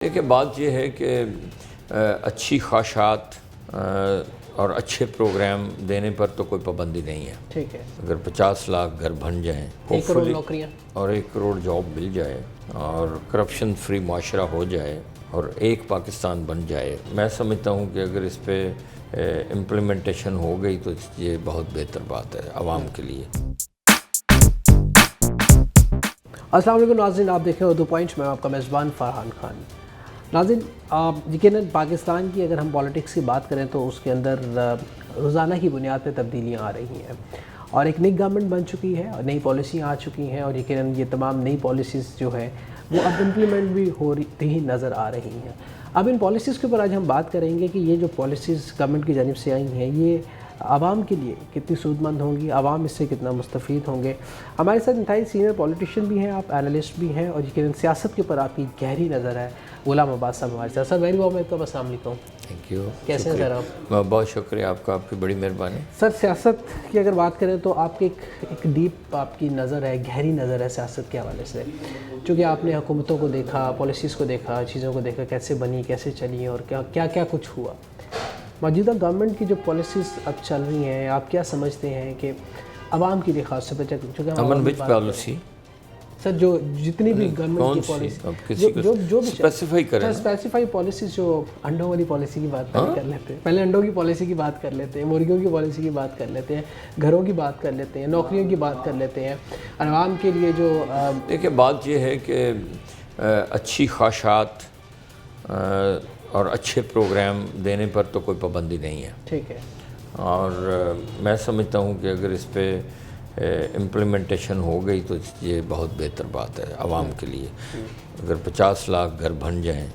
دیکھیے بات یہ ہے کہ اچھی خواہشات اور اچھے پروگرام دینے پر تو کوئی پابندی نہیں ہے. ٹھیک ہے. اگر 50 لاکھ گھر بن جائیں 1 کروڑ نوکریاں اور 1 کروڑ جاب مل جائے اور کرپشن فری معاشرہ ہو جائے اور ایک پاکستان بن جائے، میں سمجھتا ہوں کہ اگر اس پہ امپلیمنٹیشن ہو گئی تو یہ بہت بہتر بات ہے عوام کے لیے. السلام علیکم ناظرین، آپ دیکھ رہے ہو اردو پوائنٹ میں آپ کا میزبان فرحان خان. ناظرین، یقیناً پاکستان کی اگر ہم پالیٹکس کی بات کریں تو اس کے اندر روزانہ کی بنیاد پہ تبدیلیاں آ رہی ہیں اور ایک نئی گورنمنٹ بن چکی ہے اور نئی پالیسیاں آ چکی ہیں، اور یقیناً یہ تمام نئی پالیسیز جو ہے وہ اب امپلیمنٹ بھی ہوتی ہی نظر آ رہی ہیں. اب ان پالیسیز کے اوپر آج ہم بات کریں گے کہ یہ جو پالیسیز گورنمنٹ کی جانب سے آئی ہیں یہ عوام کے لیے کتنی سود مند ہوں گی، عوام اس سے کتنا مستفید ہوں گے. ہمارے ساتھ انتہائی سینئر پولیٹیشین بھی ہیں، آپ اینالسٹ بھی ہیں، اور یقیناً سیاست کے اوپر آپ کی گہری نظر ہے. غلام عباس صاحب ہمارے ساتھ. سر ویری وارم ویلکم. السلام علیکم. Thank you. کیسے ہیں سر آپ؟ بہت شکریہ آپ کا، آپ کی بڑی مہربانی. سر سیاست کی اگر بات کریں تو آپ کی ایک ڈیپ آپ کی نظر ہے، گہری نظر ہے سیاست کے حوالے سے، چونکہ آپ نے حکومتوں کو دیکھا، پالیسیز کو دیکھا، چیزوں کو دیکھا کیسے بنی، کیسے چلی اور کیا کیا کچھ ہوا. موجودہ گورنمنٹ کی جو پالیسیز اب چل رہی ہیں، آپ کیا سمجھتے ہیں کہ عوام کے لیے خاص طور پہ چونکہ امن وچ پالیسی سر جو جتنی بھی گورنمنٹ کی پالیسی جو بھی اسپیسیفائی کریں، اسپیسیفائی پالیسیز، جو انڈوں والی پالیسی کی بات پہلے کر لیتے ہیں، پہلے انڈوں کی پالیسی کی بات کر لیتے ہیں، مرغیوں کی پالیسی کی بات کر لیتے ہیں، گھروں کی بات کر لیتے ہیں، نوکریوں کی بات کر لیتے ہیں، عوام کے لیے جو دیکھیے بات یہ ہے کہ اچھی خواہشات اور اچھے پروگرام دینے پر تو کوئی پابندی نہیں ہے. ٹھیک ہے. اور میں سمجھتا ہوں کہ اگر اس پہ امپلیمنٹیشن ہو گئی تو یہ بہت بہتر بات ہے عوام کے لیے. اگر 50 لاکھ گھر بن جائیں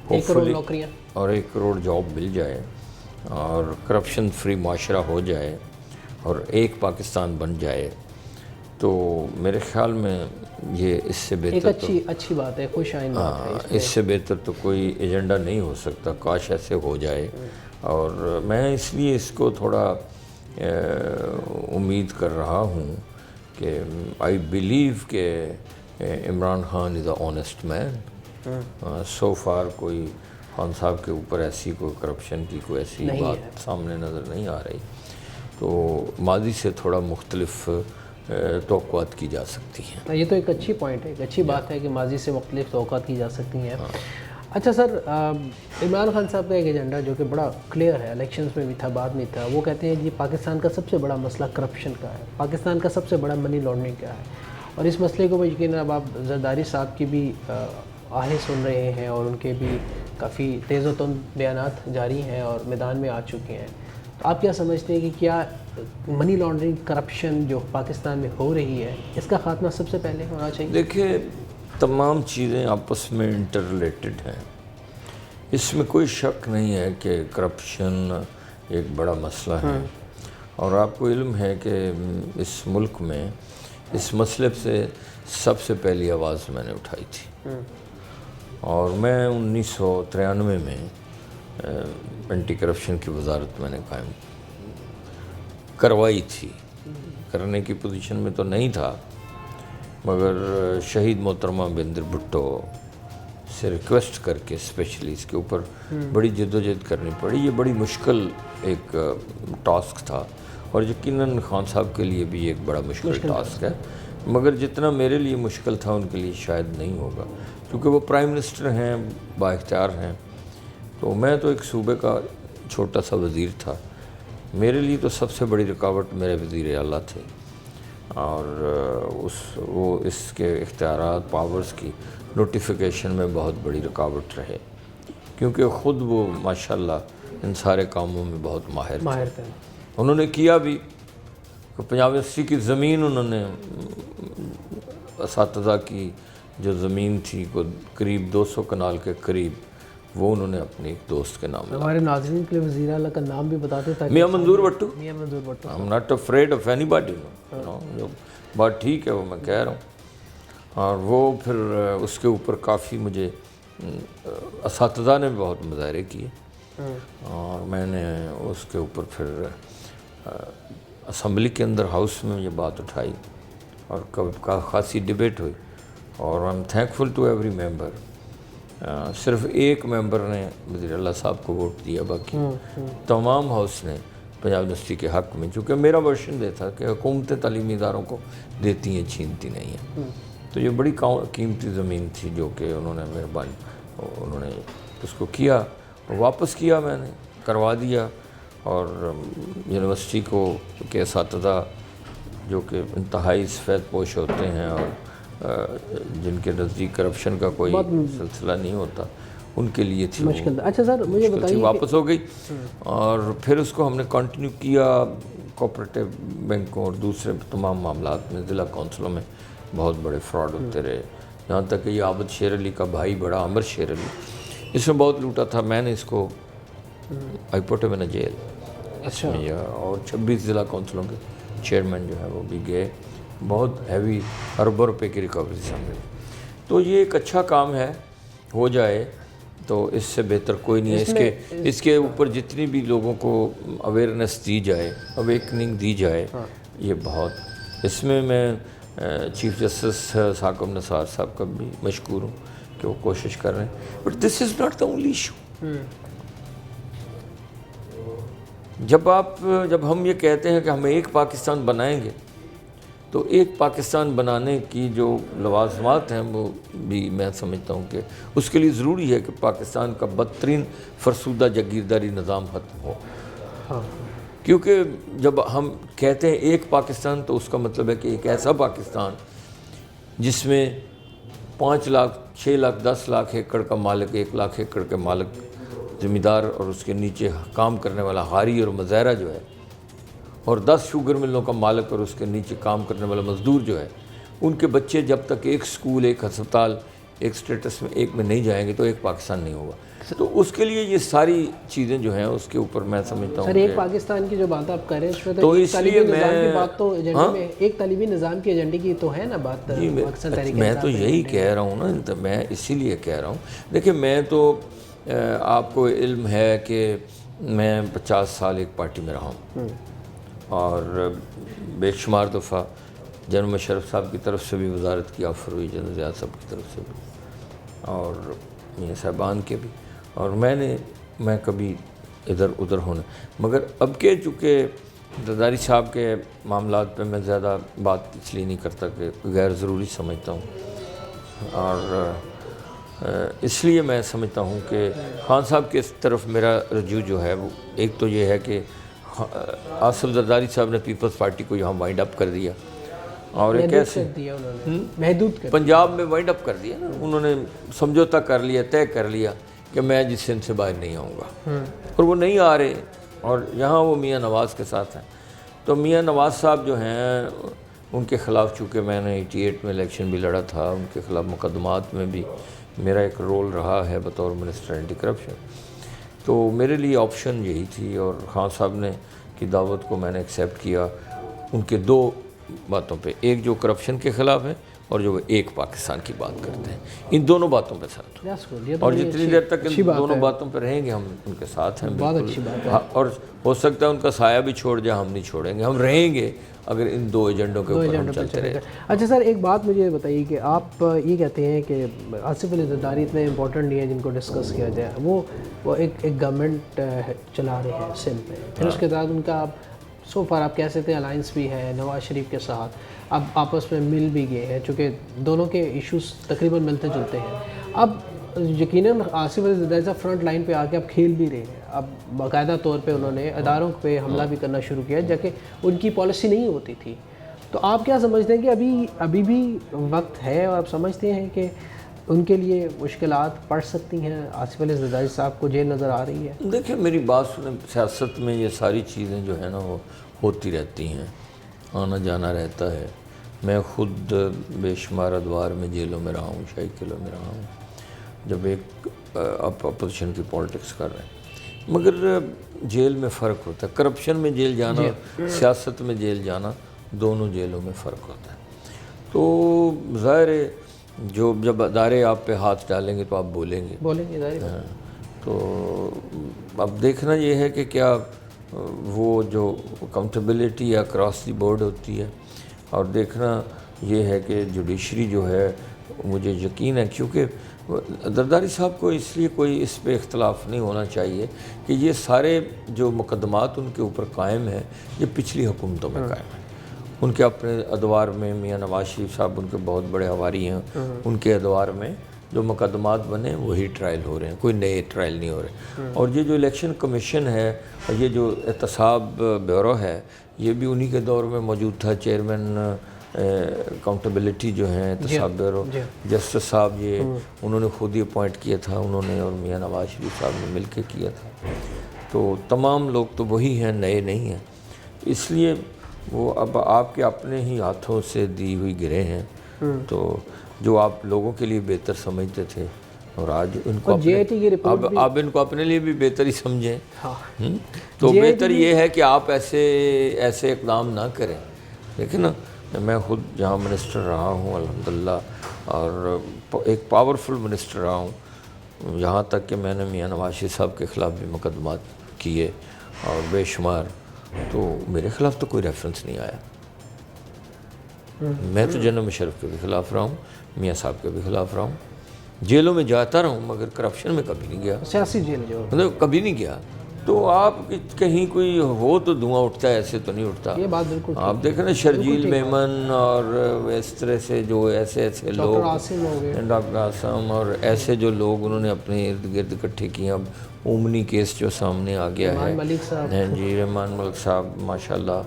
1 کروڑ نوکریاں اور 1 کروڑ جاب مل جائے اور کرپشن فری معاشرہ ہو جائے اور ایک پاکستان بن جائے تو میرے خیال میں یہ اس سے بہتر ایک اچھی بات ہے، خوش آئند بات ہے. اس سے بہتر تو کوئی ایجنڈا نہیں ہو سکتا. کاش ایسے ہو جائے. اور میں اس لیے اس کو تھوڑا امید کر رہا ہوں کہ آئی بلیو کہ عمران خان از اے آنیسٹ مین. سو فار کوئی خان صاحب کے اوپر ایسی کوئی کرپشن کی کوئی ایسی بات سامنے نظر نہیں آ رہی. تو ماضی سے تھوڑا مختلف توقعات کی جا سکتی ہیں. یہ تو ایک اچھی پوائنٹ ہے، ایک اچھی بات ہے کہ ماضی سے مختلف توقعات کی جا سکتی ہیں. اچھا سر، عمران خان صاحب کا ایک ایجنڈا جو کہ بڑا کلیئر ہے، الیکشنز میں بھی تھا، بعد میں تھا، وہ کہتے ہیں کہ پاکستان کا سب سے بڑا مسئلہ کرپشن کا ہے، پاکستان کا سب سے بڑا منی لانڈرنگ کا ہے. اور اس مسئلے کو یقیناً اب آپ زرداری صاحب کی بھی آہیں سن رہے ہیں اور ان کے بھی کافی تیز و تند بیانات جاری ہیں اور میدان میں آ چکے ہیں. تو آپ کیا سمجھتے ہیں کہ کیا منی لانڈرنگ، کرپشن جو پاکستان میں ہو رہی ہے، اس کا خاتمہ سب سے پہلے ہونا چاہیے؟ دیکھیے تمام چیزیں آپس میں انٹر ریلیٹڈ ہیں. اس میں کوئی شک نہیں ہے کہ کرپشن ایک بڑا مسئلہ ہے. اور آپ کو علم ہے کہ اس ملک میں اس مسئلے سے سب سے پہلی آواز میں نے اٹھائی تھی. اور میں 1993 میں اینٹی کرپشن کی وزارت میں نے قائم کروائی تھی. کرنے کی پوزیشن میں تو نہیں تھا، مگر شہید محترمہ بیندر بھٹو سے ریکویسٹ کر کے اسپیشلی اس کے اوپر بڑی جدوجہد کرنی پڑی. یہ بڑی مشکل ایک ٹاسک تھا اور یقیناً خان صاحب کے لیے بھی ایک بڑا مشکل ٹاسک ہے، مگر جتنا میرے لیے مشکل تھا ان کے لیے شاید نہیں ہوگا، کیونکہ وہ پرائم منسٹر ہیں، با اختیار ہیں. تو میں تو ایک صوبے کا چھوٹا سا وزیر تھا. میرے لیے تو سب سے بڑی رکاوٹ میرے وزیر اعلیٰ تھے اور وہ اس کے اختیارات، پاورز کی نوٹیفیکیشن میں بہت بڑی رکاوٹ رہے، کیونکہ خود وہ ماشاءاللہ ان سارے کاموں میں بہت ماہر تھے. انہوں نے کیا بھی. پنجاب یونیورسٹی کی زمین انہوں نے اساتذہ کی جو زمین تھی کو قریب 200 کنال کے قریب، وہ انہوں نے اپنے ایک دوست کے نام. ہمارے ناظرین کے لیے وزیر اعلیٰ کا نام بھی بتاتے تھے. میاں منظور بٹو. میاں منظور بٹو. I'm not afraid of anybody. بات ٹھیک ہے، وہ میں کہہ رہا ہوں. اور وہ پھر اس کے اوپر کافی مجھے اساتذہ نے بہت مظاہرے کیے اور میں نے اس کے اوپر پھر اسمبلی کے اندر ہاؤس میں یہ بات اٹھائی اور خاصی ڈیبیٹ ہوئی. اور I am thankful to every member صرف ایک ممبر نے وزیر اعلیٰ صاحب کو ووٹ دیا، باقی تمام ہاؤس نے پنجاب یونیورسٹی کے حق میں، چونکہ میرا ورژن یہ تھا کہ حکومتیں تعلیمی اداروں کو دیتی ہیں، چھینتی نہیں ہیں. تو یہ بڑی قیمتی زمین تھی جو کہ انہوں نے انہوں نے اس کو کیا، واپس کیا، میں نے کروا دیا. اور یونیورسٹی کو کے اساتذہ جو کہ انتہائی سفید پوش ہوتے ہیں اور جن کے نزدیک کرپشن کا کوئی سلسلہ نہیں ہوتا، ان کے لیے تھی مشکل. اچھا سر مجھے بتائیے، واپس ہو گئی. اور پھر اس کو ہم نے کنٹینیو کیا کوآپریٹو بینکوں اور دوسرے تمام معاملات میں. ضلع کونسلوں میں بہت بڑے فراڈ ہوتے رہے، یہاں تک کہ یہ عابد شیر علی کا بھائی بڑا عمر شیر علی، اس میں بہت لوٹا تھا. میں نے اس کو آئی پٹ ہم ان جیل. اچھا. اور 26 ضلع کونسلوں کے چیئرمین جو ہے وہ بھی گئے، بہت ہیوی اربوں روپے کی ریکوری سامنے. تو یہ ایک اچھا کام ہے، ہو جائے تو اس سے بہتر کوئی نہیں ہے. اس کے اوپر جتنی بھی لوگوں کو اویئرنیس دی جائے، اویکننگ دی جائے، یہ بہت. اس میں چیف جسٹس ثاقب نثار صاحب کا بھی مشکور ہوں کہ وہ کوشش کر رہے ہیں. But this is not the only issue. جب ہم یہ کہتے ہیں کہ ہم ایک پاکستان بنائیں گے، تو ایک پاکستان بنانے کی جو لوازمات ہیں وہ بھی میں سمجھتا ہوں کہ اس کے لیے ضروری ہے کہ پاکستان کا بدترین فرسودہ جاگیرداری نظام ختم ہو. کیونکہ جب ہم کہتے ہیں ایک پاکستان تو اس کا مطلب ہے کہ ایک ایسا پاکستان جس میں 5 لاکھ 6 لاکھ 10 لاکھ ایکڑ کا مالک، 1 لاکھ ایکڑ کے مالک زمیندار، اور اس کے نیچے کام کرنے والا ہاری اور مزارہ جو ہے، اور 10 شوگر ملوں کا مالک اور اس کے نیچے کام کرنے والا مزدور جو ہے، ان کے بچے جب تک ایک سکول، ایک ہسپتال، ایک سٹیٹس میں ایک میں نہیں جائیں گے تو ایک پاکستان نہیں ہوگا. تو اس کے لیے یہ ساری چیزیں جو ہیں اس کے اوپر میں سمجھتا ہوں سر ایک پاکستان کی جو بات آپ کر رہے ہیں اس میں تو ایک اس تعلیمی لیے نظام کی بات تو ایجنڈے میں، ایک تعلیمی نظام کی ایجنڈے کی تو ہے نا بات. میں تو یہی کہہ رہا ہوں نا، میں اسی لیے کہہ رہا ہوں. دیکھیں میں تو آپ کو علم ہے کہ میں 50 سال ایک پارٹی میں رہا ہوں، اور بے شمار دفعہ جنرل مشرف صاحب کی طرف سے بھی وزارت کی آفر ہوئی، جنرل ضیاء صاحب کی طرف سے بھی، اور میاں صاحبان کے بھی، اور میں کبھی ادھر ادھر ہونا. مگر اب کے چونکہ زرداری صاحب کے معاملات پہ میں زیادہ بات اس لیے نہیں کرتا کہ غیر ضروری سمجھتا ہوں، اور اس لیے میں سمجھتا ہوں کہ خان صاحب کے طرف میرا رجوع جو ہے وہ ایک تو یہ ہے کہ آصف زرداری صاحب نے پیپلز پارٹی کو یہاں وائنڈ اپ کر دیا، اور ایک ایسے محدود پنجاب میں وائنڈ اپ کر دیا نا. انہوں نے سمجھوتا کر لیا، طے کر لیا کہ میں جس سندھ سے باہر نہیں آؤں گا، اور وہ نہیں آ رہے، اور یہاں وہ میاں نواز کے ساتھ ہیں. تو میاں نواز صاحب جو ہیں ان کے خلاف، چونکہ میں نے 88 میں الیکشن بھی لڑا تھا، ان کے خلاف مقدمات میں بھی میرا ایک رول رہا ہے بطور منسٹر اینٹی کرپشن. تو میرے لیے آپشن یہی تھی، اور خان صاحب نے کی دعوت کو میں نے ایکسیپٹ کیا. ان کے 2 باتوں پہ، ایک جو کرپشن کے خلاف ہے اور جو ایک پاکستان کی بات کرتے ہیں، ان دونوں باتوں پہ ساتھ. اور جتنی دیر تک ان دونوں باتوں پہ رہیں گے ہم ان کے ساتھ ہیں. بہت اچھی بات ہے. اور ہو سکتا ہے ان کا سایہ بھی چھوڑ جائے، ہم نہیں چھوڑیں گے، ہم رہیں گے اگر ان 2 ایجنڈوں کے اوپر ہم چلتے رہے. اچھا سر ایک بات مجھے بتائیے کہ آپ یہ کہتے ہیں کہ آصف علی زرداری اتنے امپورٹنٹ نہیں ہے جن کو ڈسکس کیا جائے. وہ ایک گورنمنٹ چلا رہے ہیں سندھ میں، پھر اس کے بعد ان کا سو فار آپ کہہ سکتے ہیں الائنس بھی ہے نواز شریف کے ساتھ، اب آپس میں مل بھی گئے ہیں، چونکہ دونوں کے ایشوز تقریباً ملتے جلتے ہیں. اب یقیناً آصف علی زرداری صاحب فرنٹ لائن پہ آ کے اب کھیل بھی رہے ہیں. اب باقاعدہ طور پہ انہوں نے اداروں پہ حملہ بھی کرنا شروع کیا، جبکہ ان کی پالیسی نہیں ہوتی تھی. تو آپ کیا سمجھتے ہیں کہ ابھی بھی وقت ہے، اور آپ سمجھتے ہیں کہ ان کے لیے مشکلات پڑ سکتی ہیں؟ آصف علی زرداری صاحب کو جیل نظر آ رہی ہے. دیکھیں میری بات سنیں، سیاست میں یہ ساری چیزیں جو ہے نا وہ ہوتی رہتی ہیں، آنا جانا رہتا ہے. میں خود بے شمار ادوار میں جیلوں میں رہا ہوں، شاہی قلعوں میں رہا ہوں، جب ایک اپوزیشن کی پالیٹکس کر رہے ہیں. مگر جیل میں فرق ہوتا ہے. کرپشن میں جیل جانا، سیاست میں جیل جانا، دونوں جیلوں میں فرق ہوتا ہے. تو ظاہر ہے جب ادارے آپ پہ ہاتھ ڈالیں گے تو آپ بولیں گے ظاہر. تو اب دیکھنا یہ ہے کہ کیا وہ جو اکاؤنٹیبلٹی یا اکراس دی بورڈ ہوتی ہے، اور دیکھنا یہ ہے کہ جوڈیشری جو ہے، مجھے یقین ہے کیونکہ زرداری صاحب کو اس لیے کوئی اس پہ اختلاف نہیں ہونا چاہیے کہ یہ سارے جو مقدمات ان کے اوپر قائم ہیں یہ پچھلی حکومتوں میں قائم ہیں. ان کے اپنے ادوار میں میاں نواز شریف صاحب ان کے بہت بڑے ہواری ہیں, ان کے ادوار میں جو مقدمات بنے وہی ٹرائل ہو رہے ہیں, کوئی نئے ٹرائل نہیں ہو رہے. اور یہ جو الیکشن کمیشن ہے اور یہ جو احتساب بیورو ہے یہ بھی انہی کے دور میں موجود تھا. چیئرمین اکاؤنٹیبلٹی جو ہیں احتساب بیورو جسٹس صاحب یہ انہوں نے خود ہی اپوائنٹ کیا تھا, انہوں نے اور میاں نواز شریف صاحب نے مل کے کیا تھا. تو تمام لوگ تو وہی ہیں, نئے نہیں ہیں. اس لیے وہ اب آپ کے اپنے ہی ہاتھوں سے دی ہوئی گرے ہیں. تو جو آپ لوگوں کے لیے بہتر سمجھتے تھے اور آج ان کو اب ان کو اپنے لیے بھی بہتر ہی سمجھیں. تو بہتر یہ ہے کہ آپ ایسے اقدام نہ کریں. دیکھیں نا, میں خود جہاں منسٹر رہا ہوں الحمدللہ, اور ایک پاورفل منسٹر رہا ہوں, یہاں تک کہ میں نے میاں نواز شریف صاحب کے خلاف بھی مقدمات کیے اور بے شمار, تو میرے خلاف تو کوئی ریفرنس نہیں آیا. میں تو جنرل مشرف کے بھی خلاف رہا ہوں, میاں صاحب کے بھی خلاف رہا ہوں, جیلوں میں جاتا رہا ہوں مگر کرپشن میں کبھی نہیں گیا, سیاسی جیل جو مطلب کبھی نہیں گیا. تو آپ کہیں کوئی ہو تو دھواں اٹھتا ہے, ایسے تو نہیں اٹھتا. یہ بات بالکل آپ دیکھیں نا شرجیل میمن اور اس طرح سے جو ایسے لوگ, ڈاکٹر عاصم اور ایسے جو لوگ انہوں نے اپنے ارد گرد اکٹھے کیے. اب اومنی کیس جو سامنے آ گیا ہے, ہاں جی, رحمان ملک صاحب ماشاءاللہ,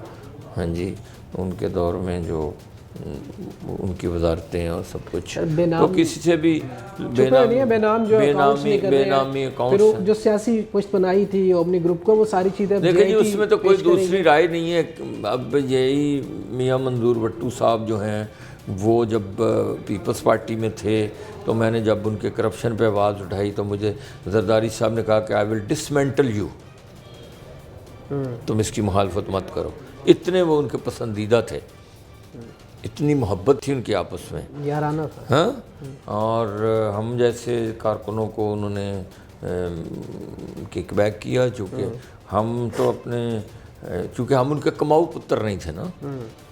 ہاں جی, ان کے دور میں جو ان کی وزارتیں اور سب کچھ, تو کسی سے بھی بے نامی اکاؤنٹس جو سیاسی پشت بنائی تھی اومنی گروپ کو, وہ ساری چیزیں دیکھیں جی, اس میں تو کوئی دوسری رائے نہیں ہے. اب یہی میاں منظور بٹو صاحب جو ہیں وہ جب پیپلز پارٹی میں تھے تو میں نے جب ان کے کرپشن پہ آواز اٹھائی تو مجھے زرداری صاحب نے کہا کہ آئی ول ڈسمینٹل یو, تم اس کی مخالفت مت کرو. اتنے وہ ان کے پسندیدہ تھے, اتنی محبت تھی ان کی آپس میں, یارانہ تھا. ہاں, اور ہم جیسے کارکنوں کو انہوں نے کک بیک کیا, چونکہ ہم تو اپنے, چونکہ ہم ان کے کماؤ پتر نہیں تھے نا,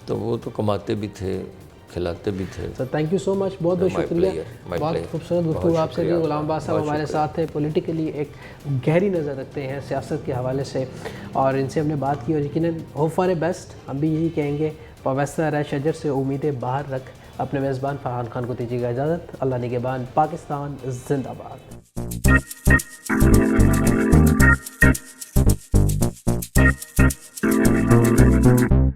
تو وہ تو کماتے بھی تھے, کھلاتے بھی تھے. سر تھینک یو سو مچ, بہت بہت شکریہ, بہت خوبصورت گفتگو آپ سے. غلام عباس صاحب ہمارے ساتھ تھے, پولیٹیکلی ایک گہری نظر رکھتے ہیں سیاست کے حوالے سے, اور ان سے ہم نے بات کی, اور یقیناً ہوپ فار اے بیسٹ. ہم بھی یہی کہیں گے, وابستہ رہ شجر سے امیدیں باہر رکھ. اپنے میزبان فرحان خان کو دیجیے گا اجازت. اللہ نگہبان. پاکستان زندہ باد.